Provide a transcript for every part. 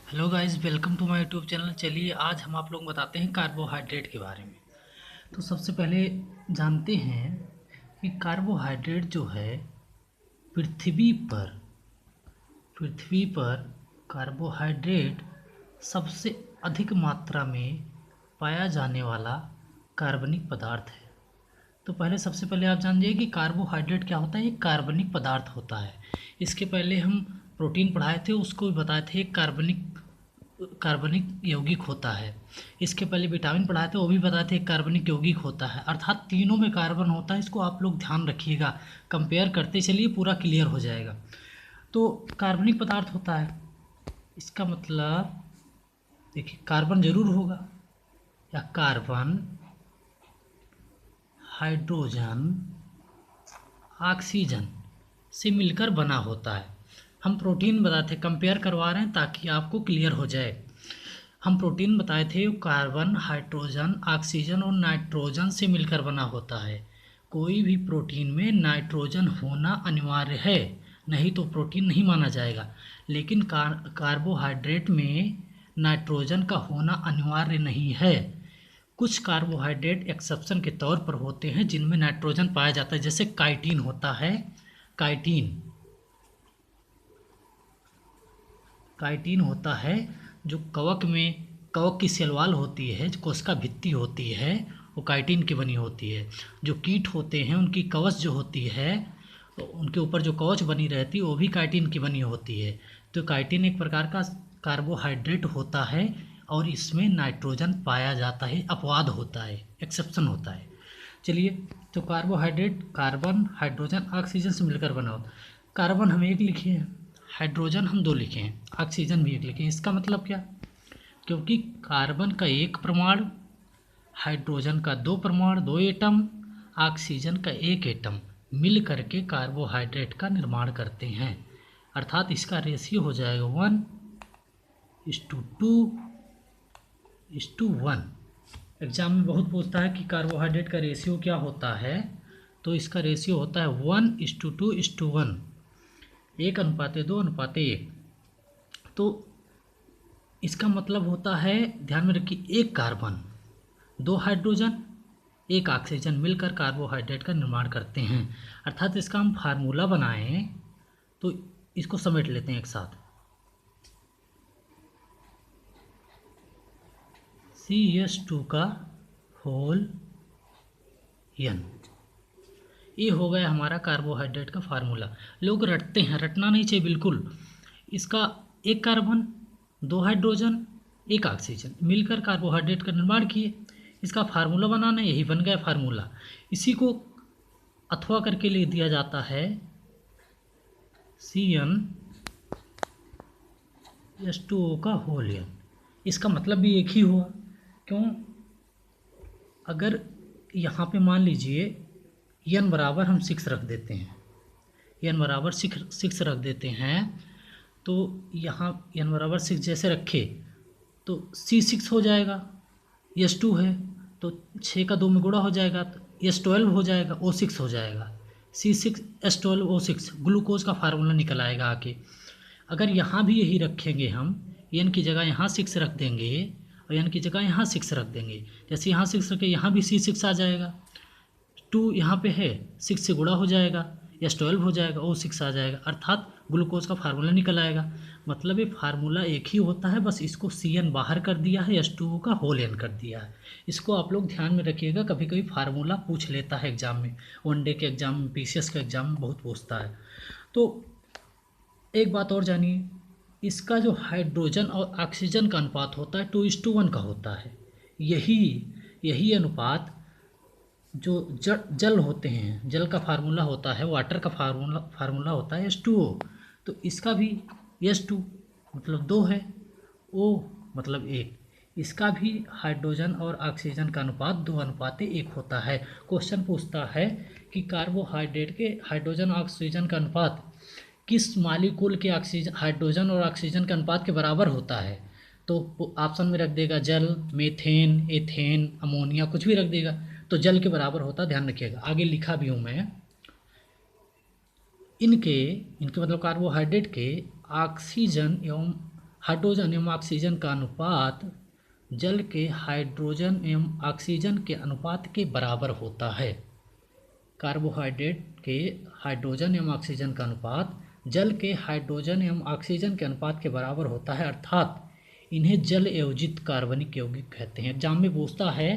Hello guys, welcome to my YouTube channel. चलिए आज हम आप लोग बताते हैं कार्बोहाइड्रेट के बारे में। तो सबसे पहले जानते हैं कि कार्बोहाइड्रेट जो है पृथ्वी पर पृथ्वी पर कार्बोहाइड्रेट सबसे अधिक मात्रा में पाया जाने वाला कार्बनिक पदार्थ है। तो पहले सबसे पहले आप जान जाइए कि कार्बोहाइड्रेट क्या होता है। एक कार्बनिक पदार्थ होता है। इसके पहले हम प्रोटीन पढ़ाए थे, उसको भी बताए थे। एक कार्बनिक यौगिक होता है। इसके पहले विटामिन पढ़ाए थे, वो भी बताए थे। एक कार्बनिक यौगिक होता है, अर्थात तीनों में कार्बन होता है। इसको आप लोग ध्यान रखिएगा, कंपेयर करते चलिए, पूरा क्लियर हो जाएगा। तो कार्बनिक पदार्थ होता है, इसका मतलब देखिए कार्बन जरूर होगा, या कार्बन, हाइड्रोजन, ऑक्सीजन से मिलकर बना होता है। हम प्रोटीन बताते थे, कंपेयर करवा रहे हैं ताकि आपको क्लियर हो जाए। हम प्रोटीन बताए थे कार्बन, हाइड्रोजन, ऑक्सीजन और नाइट्रोजन से मिलकर बना होता है। कोई भी प्रोटीन में नाइट्रोजन होना अनिवार्य है, नहीं तो प्रोटीन नहीं माना जाएगा। लेकिन कार्बोहाइड्रेट में नाइट्रोजन का होना अनिवार्य नहीं है। कुछ कार्बोहाइड्रेट एक्सेप्शन के तौर पर होते हैं जिनमें नाइट्रोजन पाया जाता है, जैसे काइटिन होता है। काइटिन काइटिन होता है जो कवक की सेलवाल होती है, जो कोशिका भित्ति होती है, वो काइटिन की बनी होती है। जो कीट होते हैं उनकी कवच जो होती है, तो उनके ऊपर जो कवच बनी रहती है वो भी काइटिन की बनी होती है। तो काइटिन एक प्रकार का कार्बोहाइड्रेट होता है और इसमें नाइट्रोजन पाया जाता है, अपवाद होता है, एक्सेप्शन होता है। चलिए, तो कार्बोहाइड्रेट कार्बन, हाइड्रोजन, ऑक्सीजन से मिलकर बना होता है। कार्बन हम एक लिखे हैं, हाइड्रोजन हम दो लिखे हैं, ऑक्सीजन भी एक लिखे हैं। इसका मतलब क्या? क्योंकि कार्बन का एक परमाणु, हाइड्रोजन का दो परमाणु, दो एटम, ऑक्सीजन का एक एटम मिल करके कार्बोहाइड्रेट का निर्माण करते हैं। अर्थात इसका रेशियो हो जाएगा 1:2:1। एग्जाम में बहुत पूछता है कि कार्बोहाइड्रेट का रेशियो क्या होता है, तो इसका रेशियो होता है 1:2:1, 1:2:1। तो इसका मतलब होता है, ध्यान में रखिए, एक कार्बन, दो हाइड्रोजन, एक ऑक्सीजन मिलकर कार्बोहाइड्रेट का निर्माण करते हैं। अर्थात इसका हम फार्मूला बनाएं तो इसको समेट लेते हैं एक साथ। CH2 का होल n, ये हो गया हमारा कार्बोहाइड्रेट का फार्मूला। लोग रटते हैं, रटना नहीं चाहिए बिल्कुल। इसका एक कार्बन, दो हाइड्रोजन, एक ऑक्सीजन मिलकर कार्बोहाइड्रेट का निर्माण किए। इसका फार्मूला बनाना, यही बन गया फार्मूला। इसी को अथवा करके लिख दिया जाता है CnH2O का होल n। इसका मतलब भी एक ही हुआ। क्यों? अगर यहाँ पे मान लीजिए n बराबर हम 6 रख देते हैं, n बराबर 6 रख देते हैं, तो यहाँ n बराबर 6 जैसे रखे तो C6 हो जाएगा। S2 है तो 6 का 2 में गुणा हो जाएगा, तो S12 हो जाएगा, O6 हो जाएगा। C6H12O6 ग्लूकोज का फार्मूला निकल आएगा आके। अगर यहाँ भी यही रखेंगे, हम n की जगह यहाँ 6 रख देंगे और n की जगह यहाँ 6 रख देंगे। जैसे यहाँ 6 रखे, यहाँ भी C6 आ जाएगा। 2 यहाँ पे है, 6 से गुणा हो जाएगा, S12 हो जाएगा, O6 आ जाएगा। अर्थात ग्लूकोज का फार्मूला निकल आएगा। मतलब ये फार्मूला एक ही होता है, बस इसको Cn बाहर कर दिया है, H2O का होल n कर दिया है। इसको आप लोग ध्यान में रखिएगा, कभी कभी फार्मूला पूछ लेता है एग्जाम में, वनडे के एग्जाम में, PCS के एग्जाम में बहुत पूछता है। तो एक बात और जानिए, इसका जो हाइड्रोजन और ऑक्सीजन का अनुपात होता है 2:1 का होता है। यही यही अनुपात जो जल होते हैं, जल का फार्मूला होता है, वाटर का फार्मूला होता है H2O। तो इसका भी H2 मतलब 2 है, O मतलब 1। इसका भी हाइड्रोजन और ऑक्सीजन का अनुपात 2:1 होता है। क्वेश्चन पूछता है कि कार्बोहाइड्रेट के हाइड्रोजन और ऑक्सीजन का अनुपात किस मालिक्यूल के ऑक्सीजन, हाइड्रोजन और ऑक्सीजन के अनुपात के बराबर होता है। तो ऑप्शन में रख देगा जल, मीथेन, एथेन, अमोनिया, कुछ भी रख देगा, तो जल के बराबर होता है। ध्यान रखिएगा, आगे लिखा भी हूँ मैं। इनके इनके मतलब कार्बोहाइड्रेट के ऑक्सीजन एवं हाइड्रोजन एवं ऑक्सीजन का अनुपात जल के हाइड्रोजन एवं ऑक्सीजन के अनुपात के बराबर होता है। कार्बोहाइड्रेट के हाइड्रोजन एवं ऑक्सीजन का अनुपात जल के हाइड्रोजन एवं ऑक्सीजन के अनुपात के बराबर होता है, अर्थात इन्हें जल एवजित कार्बनिक यौगिक कहते हैं। एग्जाम में पूछता है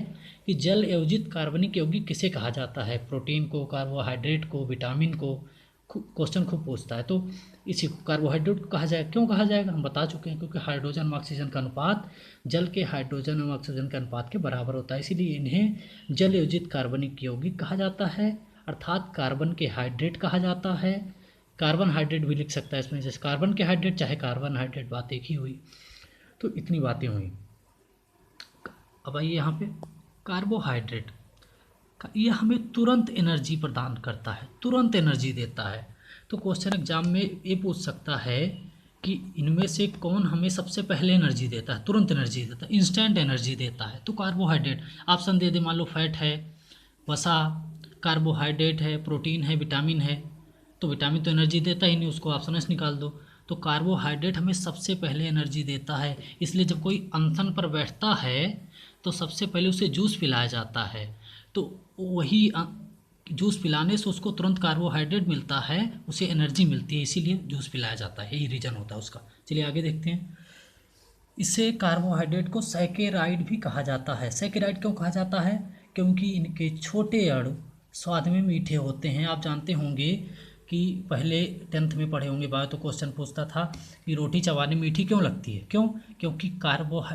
कि जल एवजित कार्बनिक यौगिक किसे कहा जाता है, प्रोटीन को, कार्बोहाइड्रेट को, विटामिन को, क्वेश्चन खूब पूछता है। तो इसी को कार्बोहाइड्रेट को कहा जाएगा। क्यों कहा जाएगा हम बता चुके हैं, क्योंकि हाइड्रोजन और ऑक्सीजन का अनुपात जल के हाइड्रोजन और ऑक्सीजन के अनुपात के बराबर होता है, इसीलिए इन्हें जल एवजित कार्बनिक यौगिक कहा जाता है, अर्थात कार्बन के हाइड्रेट कहा जाता है। कार्बन हाइड्रेट भी लिख सकता है इसमें, जैसे कार्बन के हाइड्रेट चाहे कार्बन हाइड्रेट, बात एक ही हुई। तो इतनी बातें हुई। अब आइए यहाँ पे कार्बोहाइड्रेट यह हमें तुरंत एनर्जी प्रदान करता है, तुरंत एनर्जी देता है। तो क्वेश्चन एग्जाम में ये पूछ सकता है कि इनमें से कौन हमें सबसे पहले एनर्जी देता है, तुरंत एनर्जी देता है, इंस्टेंट एनर्जी देता है। तो कार्बोहाइड्रेट ऑप्शन दे दे, मान लो फैट है, वसा, कार्बोहाइड्रेट है, प्रोटीन है, विटामिन है। तो विटामिन तो एनर्जी देता ही नहीं, उसको ऑप्शन से निकाल दो। तो कार्बोहाइड्रेट हमें सबसे पहले एनर्जी देता है, इसलिए जब कोई अनशन पर बैठता है तो सबसे पहले उसे जूस पिलाया जाता है। तो वही जूस पिलाने से उसको तुरंत कार्बोहाइड्रेट मिलता है, उसे एनर्जी मिलती है, इसीलिए जूस पिलाया जाता है, यही रीज़न होता है उसका। चलिए आगे देखते हैं। इसे कार्बोहाइड्रेट को सैकेराइड भी कहा जाता है। सैकेराइड क्यों कहा जाता है, क्योंकि इनके छोटे अणु स्वाद में मीठे होते हैं। आप जानते होंगे कि पहले 10th में पढ़े होंगे बायो, तो क्वेश्चन पूछता था कि रोटी चबाने मीठी क्यों लगती है, क्यों, क्योंकि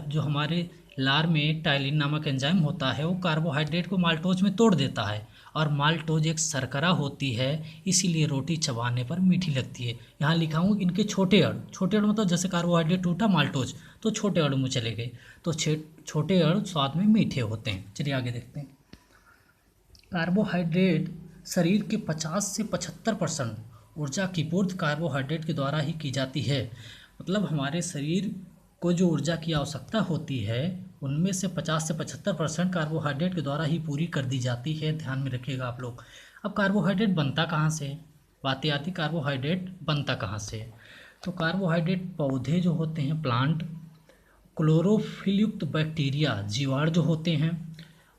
जो हमारे लार में टाइलिन नामक एंजाइम होता है, वो कार्बोहाइड्रेट को माल्टोज में तोड़ देता है, और माल्टोज एक शर्करा होती है, इसीलिए रोटी चबाने पर मीठी लगती है। यहाँ लिखा हूँ इनके छोटे अणु, छोटे अणु मतलब जैसे कार्बोहाइड्रेट टूटा माल्टोज, तो छोटे अणु में चले गए, तो छोटे अणु स्वाद में मीठे होते हैं। चलिए आगे देखते हैं। कार्बोहाइड्रेट शरीर के 50 से 75% ऊर्जा की पूर्ति कार्बोहाइड्रेट के द्वारा ही की जाती है। मतलब हमारे शरीर को जो ऊर्जा की आवश्यकता होती है, उनमें से 50 से 75% कार्बोहाइड्रेट के द्वारा ही पूरी कर दी जाती है, ध्यान में रखिएगा आप लोग। अब कार्बोहाइड्रेट बनता कहाँ से, बातें आती कार्बोहाइड्रेट बनता कहाँ से। तो कार्बोहाइड्रेट पौधे जो होते हैं, प्लांट, क्लोरोफिल युक्त बैक्टीरिया, जीवाणु जो होते हैं,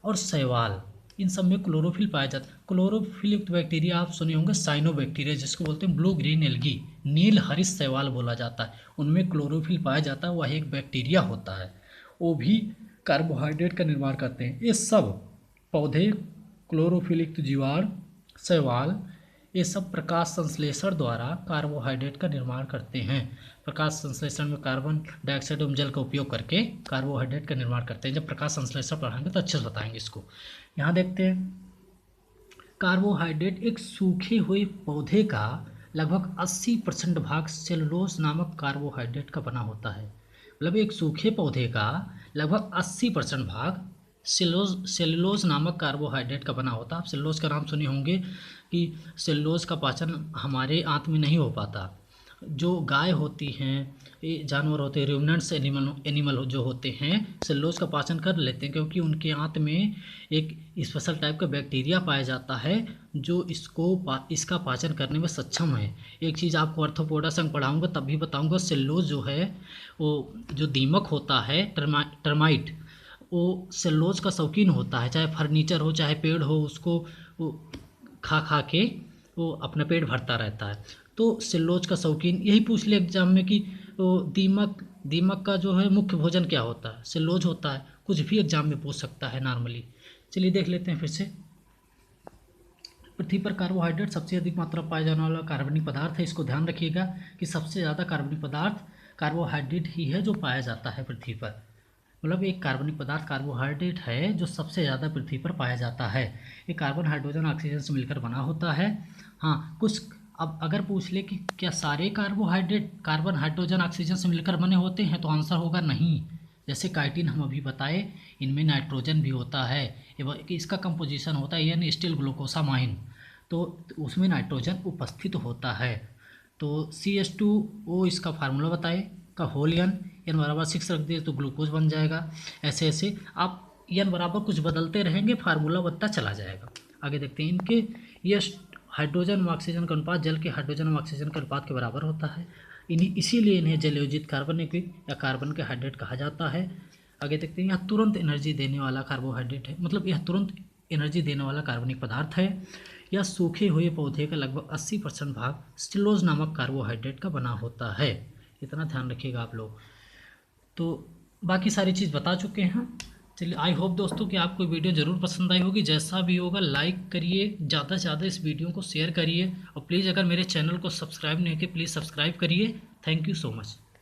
और शैवाल, इन सब में क्लोरोफिल पाया जाता है। क्लोरोफिल युक्त बैक्टीरिया आप सुने होंगे, साइनोबैक्टीरिया जिसको बोलते हैं ब्लू ग्रीन एल्गी, नील हरित शैवाल बोला जाता है, उनमें क्लोरोफिल पाया जाता है, वह एक बैक्टीरिया होता है, वो भी कार्बोहाइड्रेट का निर्माण करते हैं। ये सब पौधे, क्लोरोफिल युक्त जीवाणु, शैवाल, ये सब प्रकाश संश्लेषण द्वारा कार्बोहाइड्रेट का निर्माण करते हैं। प्रकाश संश्लेषण में कार्बन डाइऑक्साइड एवं जल का उपयोग करके कार्बोहाइड्रेट का निर्माण करते हैं। जब प्रकाश संश्लेषण पढ़ाएंगे तो अच्छे से बताएंगे इसको। यहाँ देखते हैं, कार्बोहाइड्रेट एक सूखे हुए पौधे का लगभग 80% भाग सेलुलोज नामक कार्बोहाइड्रेट का बना होता है। मतलब एक सूखे पौधे का लगभग 80% भाग सेलुलोज नामक कार्बोहाइड्रेट का बना होता है। आप सेलुलोज का नाम सुने होंगे कि सेलुलोज का पाचन हमारे आंत में नहीं हो पाता। जो गाय होती हैं, जानवर होते हैं, रूमिनेंट्स एनिमल जो होते हैं, सेलुलोज का पाचन कर लेते हैं, क्योंकि उनके आंत में एक स्पेशल टाइप का बैक्टीरिया पाया जाता है जो इसका पाचन करने में सक्षम है। एक चीज़ आपको आर्थ्रोपोडा संग पढ़ाऊँगा तब भी बताऊँगा, सेलुलोज जो है वो जो दीमक होता है, टर्माइट, वो सेलुलोज का शौकीन होता है, चाहे फर्नीचर हो चाहे पेड़ हो, उसको वो खा के वो अपना पेट भरता रहता है। तो सेलुलोज का शौकीन, यही पूछ ले एग्जाम में कि वो दीमक का जो है मुख्य भोजन क्या होता है, सेलुलोज होता है। कुछ भी एग्जाम में पूछ सकता है नॉर्मली। चलिए देख लेते हैं फिर से। पृथ्वी पर कार्बोहाइड्रेट सबसे अधिक मात्रा पाया जाने वाला कार्बनिक पदार्थ है। इसको ध्यान रखिएगा कि सबसे ज़्यादा कार्बनिक पदार्थ कार्बोहाइड्रेट ही है जो पाया जाता है पृथ्वी पर। मतलब एक कार्बनिक पदार्थ कार्बोहाइड्रेट है जो सबसे ज़्यादा पृथ्वी पर पाया जाता है। ये कार्बन, हाइड्रोजन, ऑक्सीजन से मिलकर बना होता है। हाँ, कुछ अब अगर पूछ ले कि क्या सारे कार्बोहाइड्रेट कार्बन, हाइड्रोजन, ऑक्सीजन से मिलकर बने होते हैं, तो आंसर होगा नहीं। जैसे काइटिन हम अभी बताए, इनमें नाइट्रोजन भी होता है, कि इसका कंपोजिशन होता है एन स्टील ग्लूकोसामाइन, तो उसमें नाइट्रोजन उपस्थित होता है। तो CH2O इसका फार्मूला बताए का होल n बराबर 6 रख दिए तो ग्लूकोज बन जाएगा। ऐसे ऐसे आप n बराबर कुछ बदलते रहेंगे, फार्मूला बनता चला जाएगा। आगे देखते हैं, इनके ये हाइड्रोजन और ऑक्सीजन का अनुपात जल के हाइड्रोजन और ऑक्सीजन के अनुपात के बराबर होता है। इसीलिए इन्हें जलयोजित कार्बनिक या कार्बन के हाइड्रेट कहा जाता है। आगे देखते हैं, यह तुरंत एनर्जी देने वाला कार्बोहाइड्रेट है, मतलब यह तुरंत एनर्जी देने वाला कार्बनिक पदार्थ है। यह सूखे हुए पौधे का लगभग 80% भाग सिलोज नामक कार्बोहाइड्रेट का बना होता है। इतना ध्यान रखिएगा आप लोग। तो बाकी सारी चीज़ बता चुके हैं। चलिए, आई होप दोस्तों कि आपको वीडियो ज़रूर पसंद आई होगी। जैसा भी होगा लाइक करिए, ज़्यादा से ज़्यादा इस वीडियो को शेयर करिए, और प्लीज़ अगर मेरे चैनल को सब्सक्राइब नहीं किया प्लीज़ सब्सक्राइब करिए। Thank you so much.